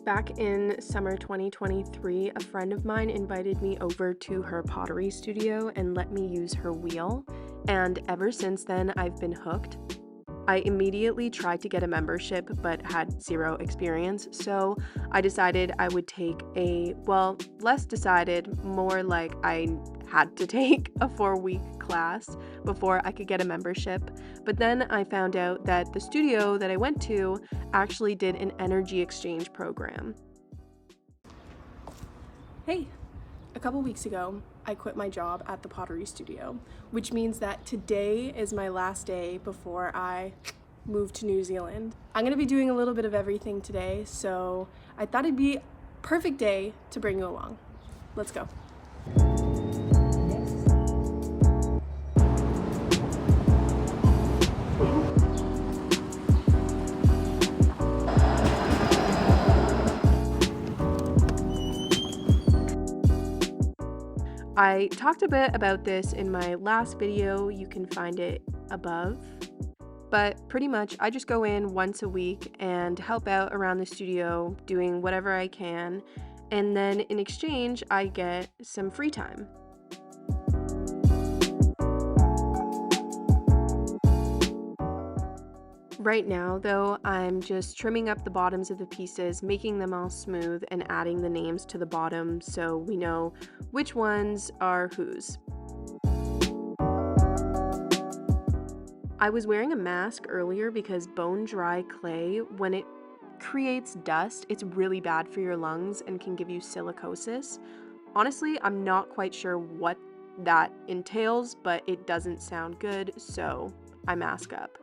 Back in summer 2023, a friend of mine invited me over to her pottery studio and let me use her wheel, and ever since then I've been hooked. I immediately tried to get a membership but had zero experience, so I decided I would take less decided, more like I had to take a 4-week class before I could get a membership. But then I found out that the studio that I went to actually did an energy exchange program. Hey, a couple weeks ago, I quit my job at the pottery studio, which means that today is my last day before I move to New Zealand. I'm gonna be doing a little bit of everything today, so I thought it'd be a perfect day to bring you along. Let's go. I talked a bit about this in my last video, you can find it above, but pretty much I just go in once a week and help out around the studio doing whatever I can, and then in exchange I get some free time. Right now, though, I'm just trimming up the bottoms of the pieces, making them all smooth, and adding the names to the bottom so we know which ones are whose. I was wearing a mask earlier because bone-dry clay, when it creates dust, it's really bad for your lungs and can give you silicosis. Honestly, I'm not quite sure what that entails, but it doesn't sound good, so I mask up.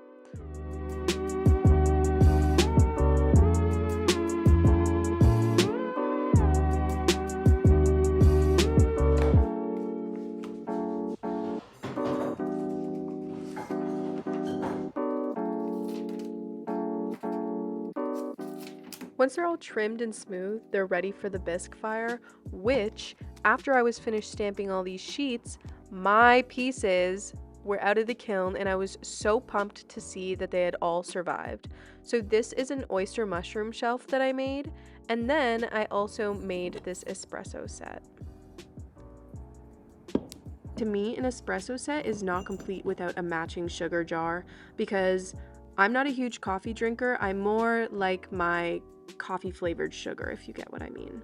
Once they're all trimmed and smooth, they're ready for the bisque fire, which, after I was finished stamping all these sheets, my pieces were out of the kiln and I was so pumped to see that they had all survived. So this is an oyster mushroom shelf that I made, and then I also made this espresso set. To me, an espresso set is not complete without a matching sugar jar because I'm not a huge coffee drinker. I'm more like my coffee flavored sugar, if you get what I mean.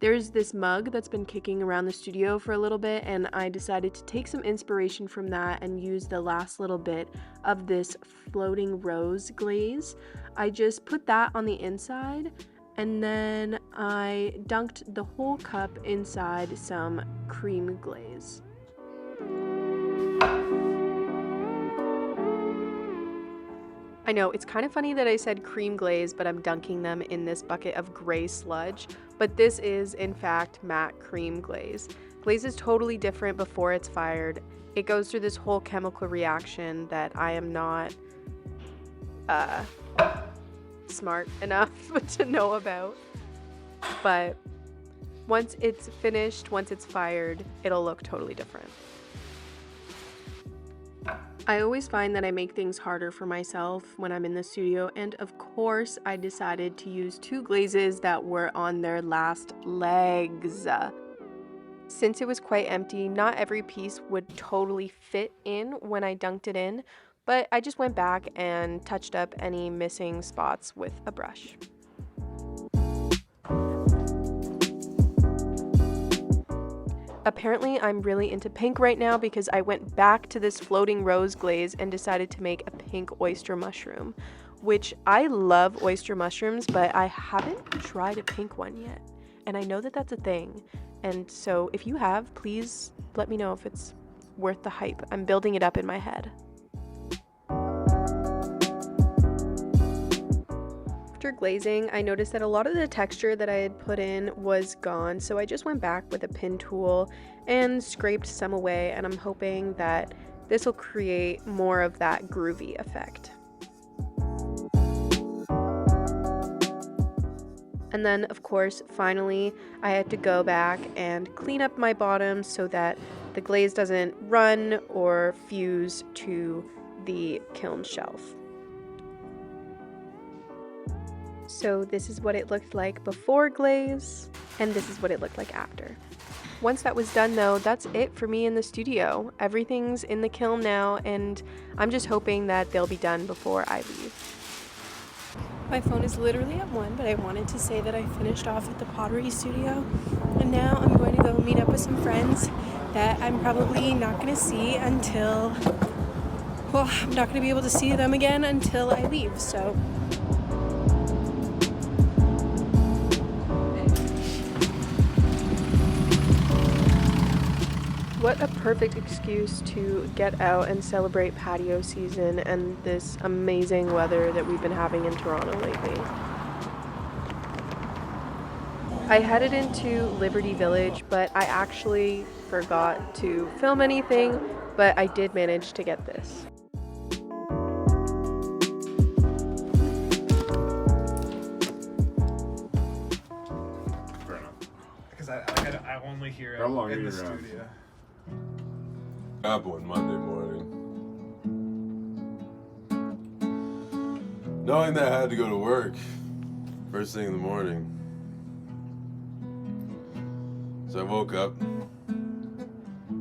There's this mug that's been kicking around the studio for a little bit, and I decided to take some inspiration from that and use the last little bit of this floating rose glaze. I just put that on the inside, and then I dunked the whole cup inside some cream glaze. I know, it's kind of funny that I said cream glaze, but I'm dunking them in this bucket of gray sludge, but this is, in fact, matte cream glaze. Glaze is totally different before it's fired. It goes through this whole chemical reaction that I am not smart enough to know about, but once it's finished, once it's fired, it'll look totally different. I always find that I make things harder for myself when I'm in the studio, and of course I decided to use 2 glazes that were on their last legs. Since it was quite empty, not every piece would totally fit in when I dunked it in, but I just went back and touched up any missing spots with a brush. Apparently, I'm really into pink right now because I went back to this floating rose glaze and decided to make a pink oyster mushroom, which I love oyster mushrooms, but I haven't tried a pink one yet. And I know that that's a thing. And so if you have, please let me know if it's worth the hype. I'm building it up in my head. After glazing, I noticed that a lot of the texture that I had put in was gone, so I just went back with a pin tool and scraped some away, and I'm hoping that this will create more of that groovy effect. And then, of course, finally, I had to go back and clean up my bottoms so that the glaze doesn't run or fuse to the kiln shelf. So this is what it looked like before glaze, and this is what it looked like after. Once that was done though, that's it for me in the studio. Everything's in the kiln now, and I'm just hoping that they'll be done before I leave. My phone is literally at 1, but I wanted to say that I finished off at the pottery studio, and now I'm going to go meet up with some friends that I'm probably not going to see until, well, I'm not going to be able to see them again until I leave, so. What a perfect excuse to get out and celebrate patio season and this amazing weather that we've been having in Toronto lately. I headed into Liberty Village, but I actually forgot to film anything, but I did manage to get this. Because I only hear it in the studio. Up one Monday morning, knowing that I had to go to work first thing in the morning. So I woke up,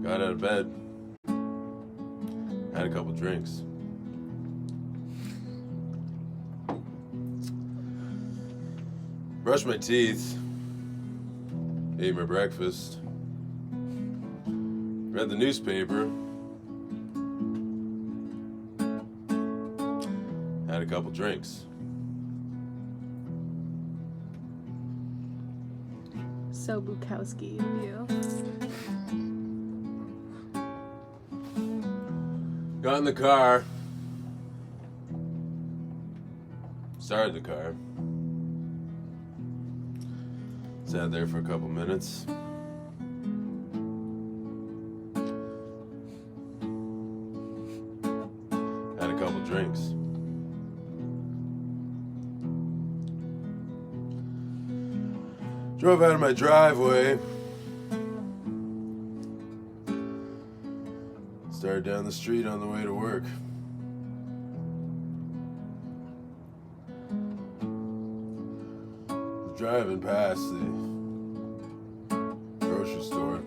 got out of bed, had a couple drinks. Brushed my teeth, ate my breakfast, read the newspaper, had a couple drinks. So Bukowski of you. Got in the car, started the car, sat there for a couple minutes. Had a couple drinks. Drove out of my driveway. Started down the street on the way to work. Was driving past the grocery store.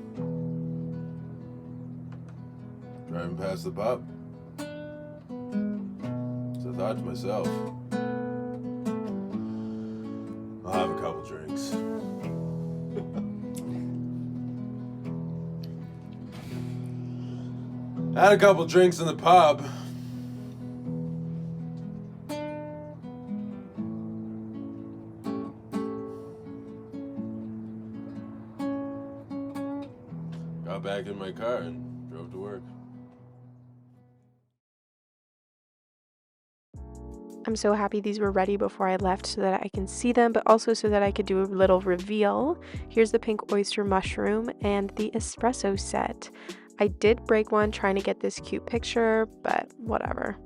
Driving past the pub. So I thought to myself, I'll have a couple drinks. Had a couple drinks in the pub. Got back in my car and drove to work. I'm so happy these were ready before I left so that I can see them, but also so that I could do a little reveal. Here's the pink oyster mushroom and the espresso set. I did break one trying to get this cute picture, but whatever.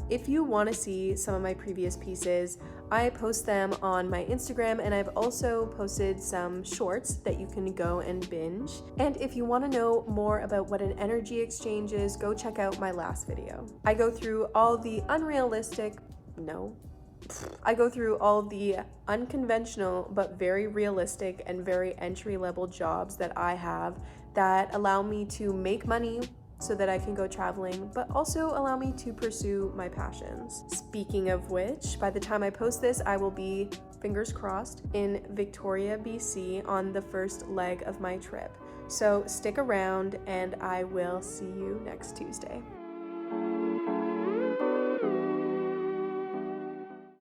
If you want to see some of my previous pieces, I post them on my Instagram, and I've also posted some shorts that you can go and binge. And if you want to know more about what an energy exchange is, go check out my last video. I go through all the unconventional but very realistic and very entry-level jobs that I have that allow me to make money so that I can go traveling, but also allow me to pursue my passions. Speaking of which, by the time I post this, I will be, fingers crossed, in Victoria, BC on the first leg of my trip. So stick around and I will see you next Tuesday.